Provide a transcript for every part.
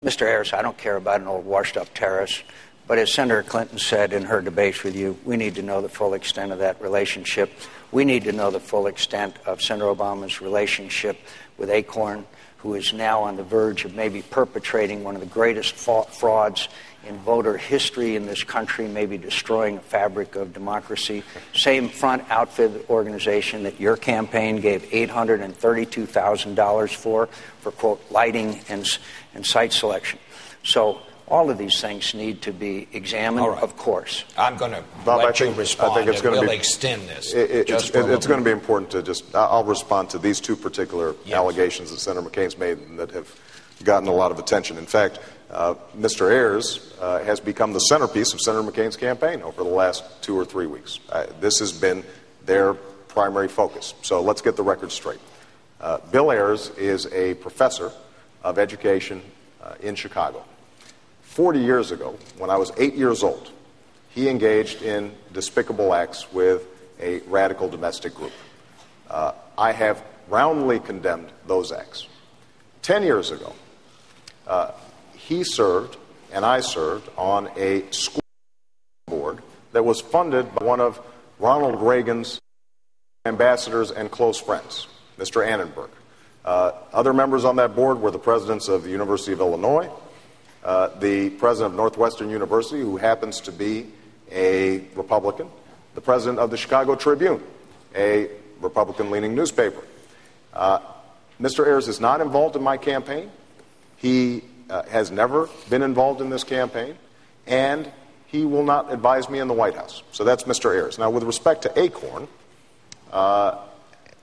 Mr. Ayers, I don't care about an old washed-up terrorist, but as Senator Clinton said in her debates with you, we need to know the full extent of that relationship. We need to know the full extent of Senator Obama's relationship with ACORN, who is now on the verge of maybe perpetrating one of the greatest frauds in voter history in this country, maybe destroying a fabric of democracy. Same front outfit organization that your campaign gave $832,000 for quote, lighting and site selection. So all of these things need to be examined, right. Of course. I'm going to let you respond, I think it's going to we'll extend this. It's going to be important to I'll respond to these two particular allegations that Senator McCain's made and that have gotten a lot of attention. In fact, Mr. Ayers has become the centerpiece of Senator McCain's campaign over the last 2 or 3 weeks. This has been their primary focus. So let's get the record straight. Bill Ayers is a professor of education in Chicago. 40 years ago, when I was 8 years old, he engaged in despicable acts with a radical domestic group. I have roundly condemned those acts. 10 years ago, he served and I served on a school board that was funded by one of Ronald Reagan's ambassadors and close friends, Mr. Annenberg. Other members on that board were the presidents of the University of Illinois, the president of Northwestern University, who happens to be a Republican, the president of the Chicago Tribune, a Republican-leaning newspaper. Mr. Ayers is not involved in my campaign. He has never been involved in this campaign, and he will not advise me in the White House. So that's Mr. Ayers. Now, with respect to ACORN,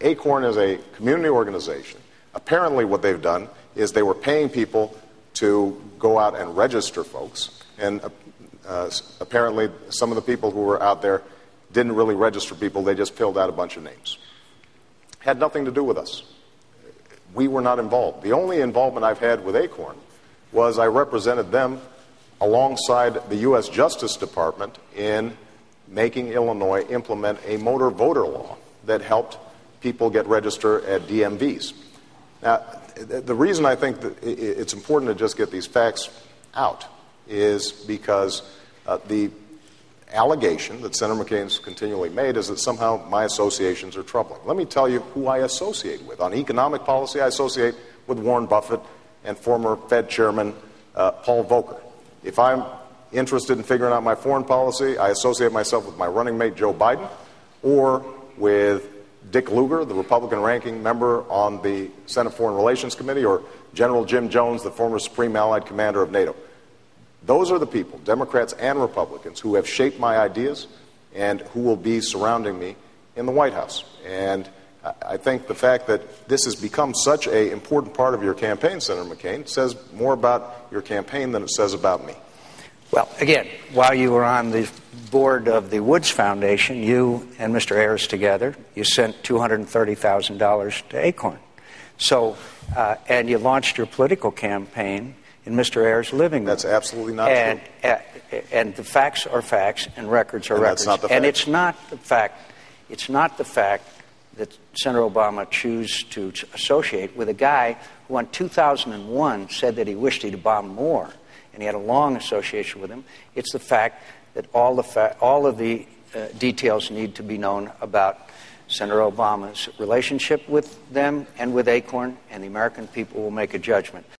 ACORN is a community organization. Apparently what they've done is they were paying people to go out and register folks, and apparently some of the people who were out there didn't really register people, they just filled out a bunch of names. Had nothing to do with us. We were not involved. The only involvement I've had with ACORN was I represented them alongside the U.S. Justice Department in making Illinois implement a motor voter law that helped people get registered at DMVs. Now, the reason I think that it's important to just get these facts out is because the allegation that Senator McCain's continually made is that somehow my associations are troubling. Let me tell you who I associate with. On economic policy, I associate with Warren Buffett and former Fed Chairman Paul Volcker. If I'm interested in figuring out my foreign policy, I associate myself with my running mate Joe Biden or with Dick Lugar, the Republican ranking member on the Senate Foreign Relations Committee, or General Jim Jones, the former Supreme Allied Commander of NATO. Those are the people, Democrats and Republicans, who have shaped my ideas and who will be surrounding me in the White House. And I think the fact that this has become such an important part of your campaign, Senator McCain, says more about your campaign than it says about me. Well, again, while you were on the board of the Woods Foundation, you and Mr. Ayers together, you sent $230,000 to ACORN. So, and you launched your political campaign in Mr. Ayers' living room. That's absolutely not true. And the facts are facts, and records are records. That's not the fact. And it's not the fact that Senator Obama chose to associate with a guy who in 2001 said that he wished he'd bombed more, and he had a long association with him. It's the fact that all of the details need to be known about Senator Obama's relationship with them and with ACORN, and the American people will make a judgment.